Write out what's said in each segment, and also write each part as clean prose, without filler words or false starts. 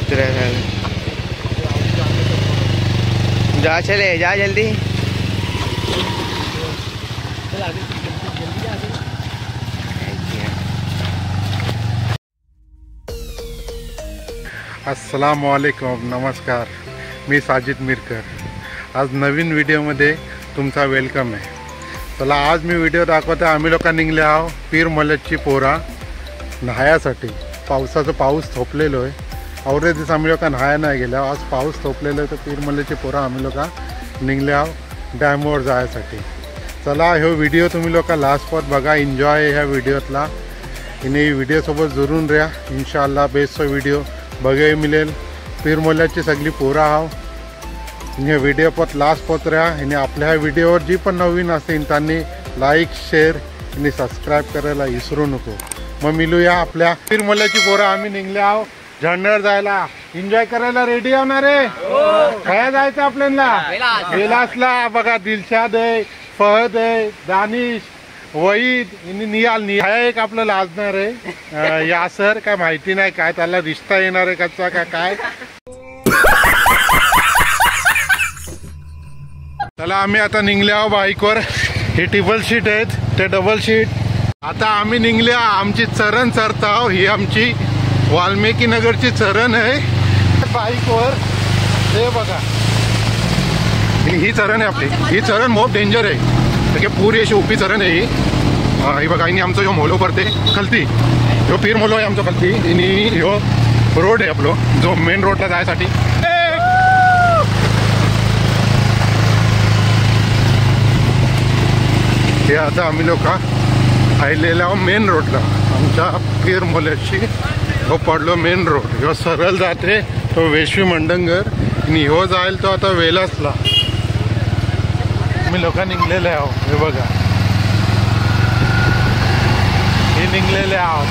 उतरे सर। जा चले जा जल्दी। अस्सलामुअलैकुम, नमस्कार। मी साजिद मिरकर। आज नवीन व्हिडिओमध्ये तुमचा वेलकम आहे। चला आज मी व्हिडिओ दाखवतो। आम्ही लोक निघले आहो पीर मलदची पोरा न्हायासाठी। पाऊस थोपलेलो आहे। आवरे दिवस आम्ही लोक न्हाया नाही गेलो, आज पाऊस थोपलेलो आहे तर पीर मलदची पोरा आम्ही लोक निघले आहो डॅमवर जायसाठी। चला ह्यो व्हिडिओ तुम्ही लोक लास्टपर्यंत बघा, एन्जॉय ह्या व्हिडिओतला। आणि व्हिडिओसोबत जुळून राहा, इन्शाअल्लाह बेस्टचा व्हिडिओ बघायला मिळेल। पीर मलदची सगळी पोरा आहो। हे व्हिडिओ पण लास्टपर्यंत राहा। आणि आपल्या ह्या व्हिडिओवर जी पण नवीन असेल त्यांनी लाईक शेअर आणि सबस्क्राईब करायला विसरू नको। मग मिळूया आपल्या पीर मलदची पोरा। आम्ही निघले आहो झरण्यावर जायला, एन्जॉय करायला। रेडी होणार रे? काय जायचं आपल्याला? वेलासला। बघा दिलशाद आहे, फहद आहे, दानिश, वहीद आणि निहाल एक आपलं लाजणार आहे। यासर काय माहिती नाही काय त्याला रिश्ता येणार आहे कच्चा का काय। चला आम्ही आता निघले आहो बाईकवर। हे टेबल शीट आहेत, ते डबल शीट। आता आम्ही निघले आमची चरण चरताव। ही आमची वाल्मिकी नगरची चरण आहे बाईकवर। हे बघा ही चरण आहे आपली। ही चरण खूप डेंजर आहे, पूरी अशी उभी चरण आहे ही बघा। आणि आमचं जो मोलो पडते खलती, ह्यो पीर मोलो आहे आमचं खलती। आणि ह्यो रोड आहे आपलो जो मेन रोडला जायसाठी। हे आता आम्ही लोक आलेल्या मेन रोडला आमच्या पीर मोल्याची। हो पडलो मेन रोड, ह्यो सरळ जाते तो वेशवी मंडंगर आणि ह्यो जाईल तो आता वेलासला। आम्ही लोक निघलेले आहोत। हे बघा हे निघलेले आहोत।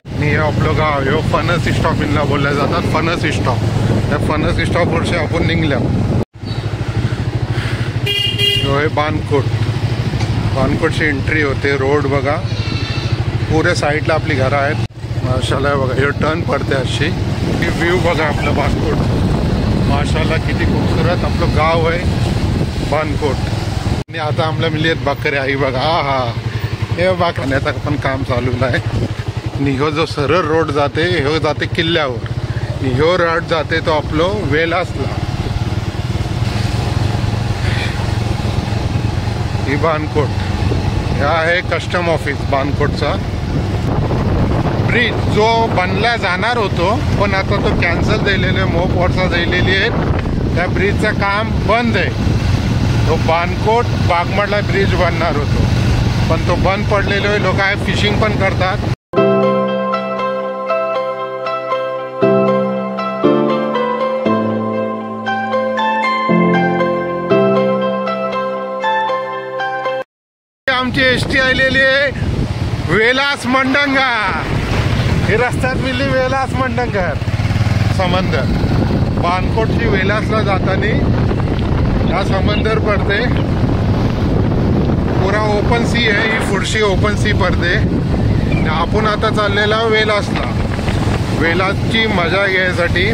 आणि आपलं गाव ह्यो फणस स्टॉप इनला बोलल्या जातात, फणस स्टॉप। त्या फणस स्टॉपवरशी आपण निघल्या। हे बानकोटची एंट्री होते। रोड बघा पुऱ्या साईडला आपली घरं आहेत माशाल्लाह। बघा हे टर्न पडते अशी। ही व्ह्यू बघा आपलं बानकोट माशाल्लाह किती खूबसूरत आपलं गाव आहे बानकोट। आणि आता आम्हाला मिळली आहेत बकऱ्या। ही बघा हा हे बाकऱ्याचा पण काम चालू आहे। आणि ह्यो जो सरळ रोड जाते ह्यो जाते किल्ल्यावर आणि ह्यो रोड जाते तो आपलो वेलासला। ही बानकोट ह्या आहे कस्टम ऑफिस बानकोटचा। ब्रिज जो बनला जाणार होतो पण आता तो कॅन्सल झालेला आहे, मोप वर्षा झालेली आहे। त्या ब्रिजचं काम बंद आहे। तो बानकोट बागमडला ब्रिज बनणार होतो पण तो बंद पडलेलो आहे। लोक आहे फिशिंग पण करतात। आमची एसटी आलेली आहे वेलास मंडंगा। हे रस्त्यात मिळली वेलास मंडंगर समंदर। बानकोटची वेलासला जाताना हा समंदर पडते, पुरा ओपन सी आहे। ही पुढची ओपन सी पडते। आपण आता चाललेला वेलासला। वेलासची मजा घ्यायसाठी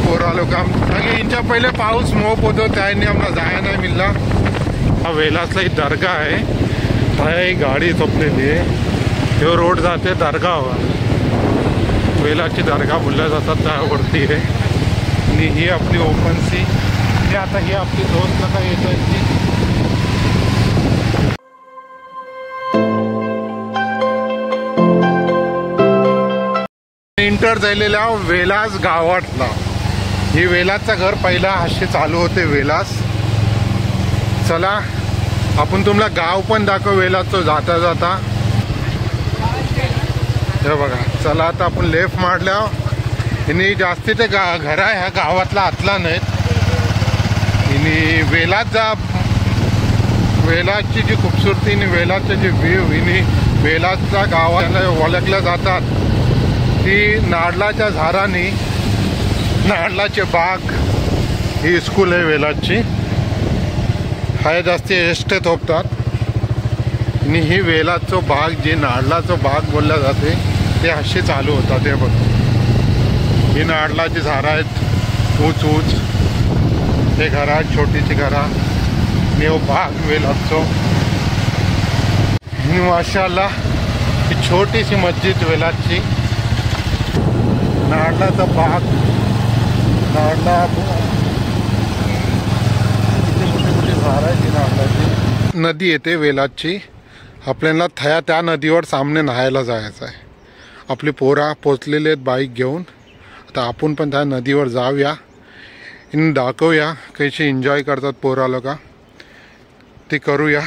पोरा लोक यांच्या पहिले पाऊस मोप होतो त्याने आम्हाला जाया नाही मिळला। हा वेलासला ही दर्गा आहे, ही गाडी झोपलेली आहे। हे रोड जाते दर्गावर, वेलाची दर्गा बोलल्या जातात त्यावरती आहे। आणि ही आपली ओपन सी। हे आता ही आपली दोस्त नका येत इंटर झालेल्या वेलास गावातला। ही वेलासचं घर पहिला असे चालू होते वेलास। चला आपण तुम्हाला गाव पण दाखव वेलासचं जाता जाता। हे बघा चला आता आपण लेफ्ट मारल्या आणि जास्ती ते घर आहे ह्या गावातला आतला नाहीत। आणि वेलासची जी खूबसूरती आणि वेलासचे जे व्ह्यू आणि वेलासच्या गावाला ओळखल्या जातात ती नारळाच्या झाडांनी, नारळाचे बाग ही स्कूल आहे वेलासची। हाय जास्ती एस्टे थोपतात आणि ही वेलासचं बाग जे नारळाचं बाग बोलल्या जाते ते असे चालू होतात। हे बघ ही नारळाची झाडं आहेत ऊच ऊच. हे घरा आहेत छोटीशी घरा. नेव बाग वेल असतो. माशाल्लाह ही छोटीशी मस्जिद वेलाची. नारळाचा बाग. नारळा मोठी मोठी झाडं आहेत. नारळाची नदी येते वेलाची. आपल्याला त्या नदीवर सामने न्हायला जायचं आहे. आपली पोरा पोचलेले आहेत बाईक घेऊन. आता आपण पण त्या नदीवर जाऊया. इन दाखवूया कशी एन्जॉय करतात पोरा लोक ते करूया.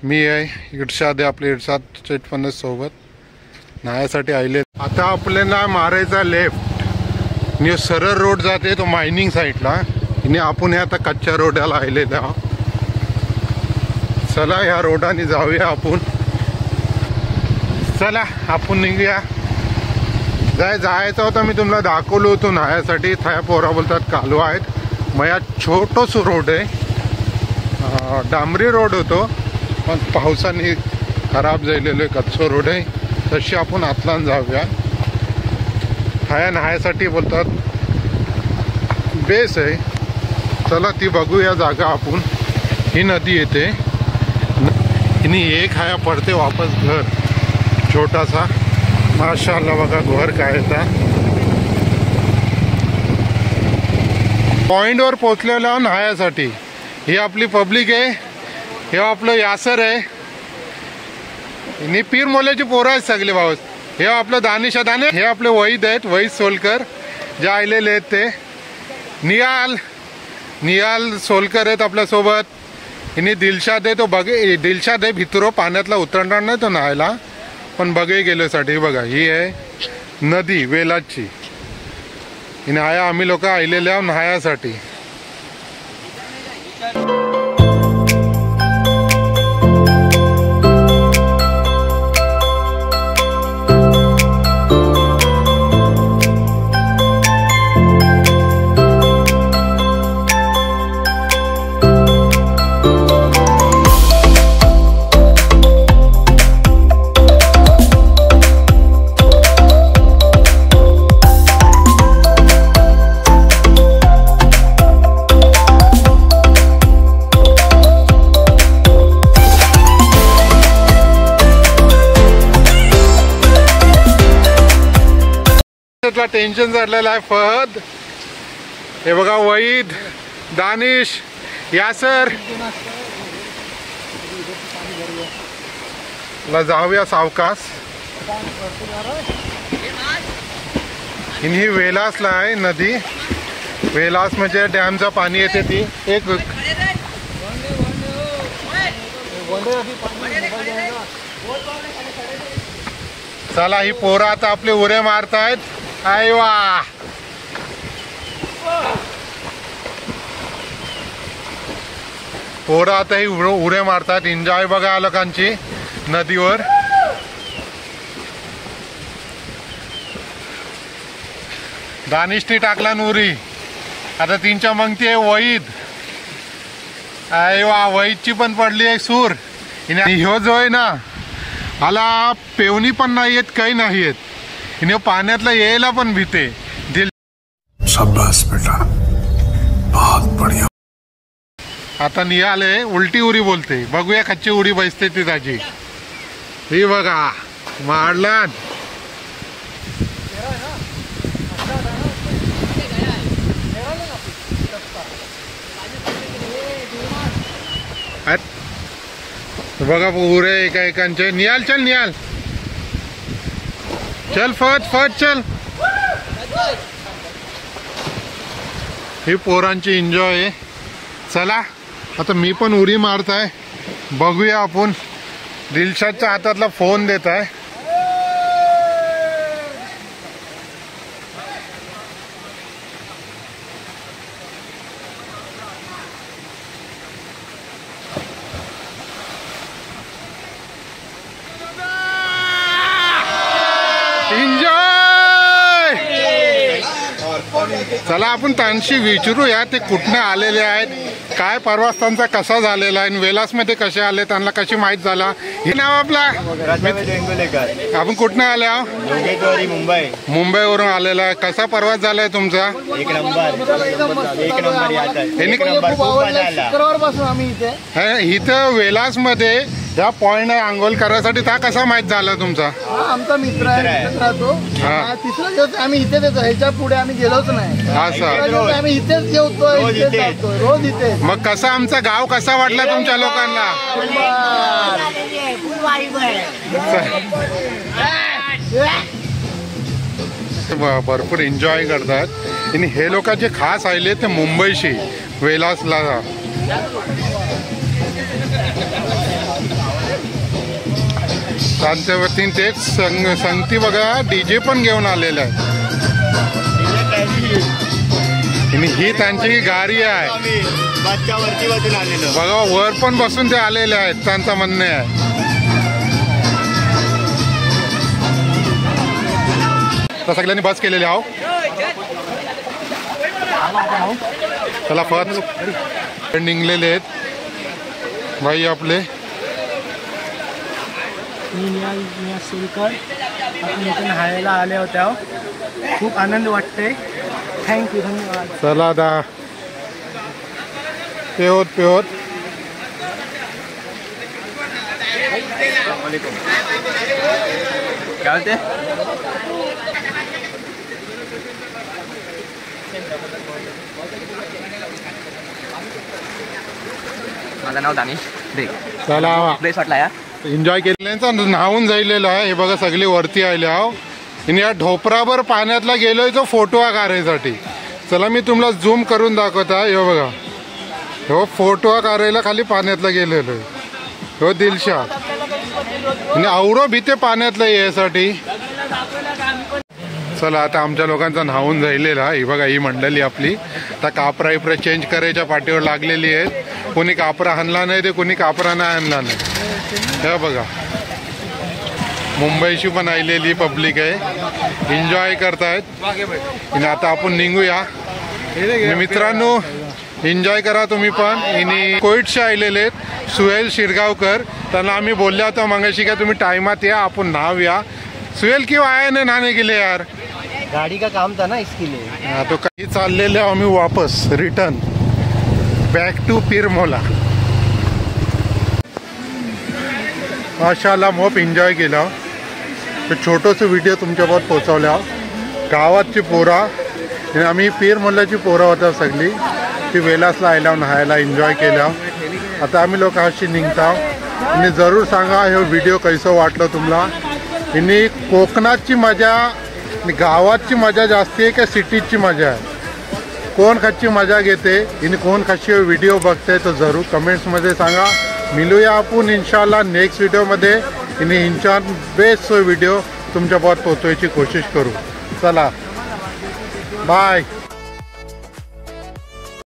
मी आहे इर्षाद आहे. आपले इर्षाद स्टेट सोबत न्हायासाठी आले. आता आपल्याला मारायचा लेफ्ट. न्यू सरळ रोड जाते तो मायनिंग साईडला. आणि आपण आता कच्च्या रोडाला आलेला. चला ह्या रोडाने जाऊया आपण. चला आपण निघूया. जायचं होतं मी तुम्हाला दाखवलं होतं न्हायासाठी. थाया पोरा बोलतात कालवा आहेत. मया छोटंसं रोड आहे. डांबरी रोड होतो पण पावसाने खराब झालेलं आहे. कच्चं रोड आहे. तशी आपण आतलान जाऊया. थाया न्हायासाठी बोलतात बेस आहे. चला ती बघूया जागा आपण. ही नदी येते. हिनी एक हाया पडते वापस घर छोटासा. माशाअल्लाह बघा घर काय येतात. पॉइंटवर पोचलेला न्हायासाठी. ही आपली पब्लिक आहे. हे आपलं यासर आहे. पीर मोल्याची पोरं आहेत सगळे भाऊ. हे आपलं दानिश दाने. हे आपले वहीद आहेत. वहीद सोलकर जे आलेले आहेत ते. नियाल सोलकर आहेत आपल्यासोबत. हिने दिलशाद आहे. तो बघे दिलशाद आहे भितरो पाण्यातला उतरणार नाही तो न्हायला पण बघे गेल्यासाठी. बघा ही आहे नदी वेलाची. हिने आया आम्ही लोक आलेल्या न्हायासाठी. टेन्शन झालेलं आहे फहद. हे बघा वहीद दानिश यासर. जाऊया सावकाश. ही वेलासला आहे नदी. वेलास म्हणजे डॅमचं पाणी येते ती. एक चला ही पोरं आता आपले उरे मारतायत. आय वा पोरं आता ही उरे मारतात. एन्जॉय बघा लोकांची नदीवर. दानिशनी टाकला उरी. आता तीनच्या मंगती आहे वहीद. आय वा वहीदची पण पडली आहे सूर. ह्यो जो आहे ना आला पेवणी पण नाही येत काही नाही येत. हिने पाण्यातला यायला पण भीते. दिल शाबाश बेटा बहुत बढ़िया. आता निघाले उलटी उरी बोलते. बघूया कच्ची उडी बसते ती त्याची. ही बघा मारला. बघा उरे एका एकांचे. निहाल चल निहाल चल फट फट चल. ही पोरांची एन्जॉय आहे. चला आता मी पण उडी मारताय. बघूया आपण. दिलशादच्या हातातला फोन देत आहे. चला आपण त्यांची विचारूया ते कुठने आलेले आहेत, काय प्रवास त्यांचा कसा झालेला आहे, वेलासमध्ये कसे आले, त्यांना कशी माहीत झाला. हे नाव आपला आपण कुठने आले आहो? मुंबईवरून आलेला आहे. कसा प्रवास झालाय तुमचा? एक नंबर इथं वेलासमध्ये या पॉइंट आंघोळ करायसाठी त्या कसा माहीत झाला तुमचा? आमचा मित्र आहे, इथेच राहतो. तिसरा दिवस आम्ही इथेच येतो, ह्याच्या पुढे आम्ही गेलोच नाही. असं आम्ही इथेच जेवतो, इथेच जातो, रोज इथे. मग कसा आमचा गाव कसा वाटला तुमच्या लोकांना? भरपूर एन्जॉय करतात आणि हे लोकांचे खास आले ते मुंबईशी वेलासला. त्यांच्या वतीने ते संगती बघा डीजे पण घेऊन आलेले आहेत आणि ही त्यांची गाडी आहे बघा, वर पण बसून ते आलेले आहेत. त्यांचं म्हणणं आहे तर सगळ्यांनी बस केलेली आहो. चला फर्स्ट निघलेले आहेत भाई आपले. आपण इथे नहायला आले होते, खूप आनंद वाटते. थँक्यू, धन्यवाद. चला दा पेहोत पेहोत. काय होते? माझं नाव दानिश. चला प्लेस वाटला या एन्जॉय केलेल्यांचा न्हावून जायलेलं आहे. हे बघा सगळी वरती आले आहो आणि या ढोपरावर पाण्यातला गेलोय तो फोटो काढायसाठी. चला मी तुम्हाला झूम करून दाखवता. हे बघा, हो फोटो काढायला खाली पाण्यातला गेलेलो आहे. हो दिलशाद आणि औरो भीते पाण्यातला यासाठी. चला आता आमच्या लोकांचा न्हावून जायलेला. ही बघा ही मंडळी आपली आता कापरा इपरा चेंज करायच्या पाठीवर लागलेली आहेत. कोणी कापरा आणला नाही ते कोणी कापरा नाही आणला नाही. हे बघा मुंबईशी पण आलेली पब्लिक आहे, एन्जॉय करतायत. आणि आता आपण निघूया मित्रांनो, एन्जॉय करा तुम्ही पण. आणि कोविडचे आलेले आहेत सुहेल शिरगावकर, त्यांना आम्ही बोलले होतो मगाशी का तुम्ही टाइमात या, आपण नाव या. सुहेल क्यों आया ने नहाने के लिए यार? गाड़ी का काम था ना, इसके लिए. हाँ तो काही चाललेले आम्ही वापस रिटर्न बॅक टू पिरमोला. माशाल्लाह मोप एन्जॉय केला. तर छोटंसं व्हिडिओ तुमच्यावर पोचवल्या. गावाची पोरा आणि आम्ही पिरमोलाची पोरा होता सगळी, ती वेलासला आयला नहायला एन्जॉय केला. आता आम्ही लोक अशी निघता आणि जरूर सांगा हे व्हिडिओ कसं वाटलं तुम्हाला. आणि कोकणाची मजा गावाची मजा जास्ती आहे का सिटीची मजा आहे? कोण कशी मजा घेते आणि कोण कशी व्हिडिओ बघते तो जरूर कमेंट्समध्ये सांगा. मिळूया आपण इन्शाल्लाह नेक्स्ट व्हिडिओमध्ये आणि इन्शा बेस्ट व्हिडिओ तुमच्यापर्यंत पोहोचवायची कोशिश करू. चला बाय.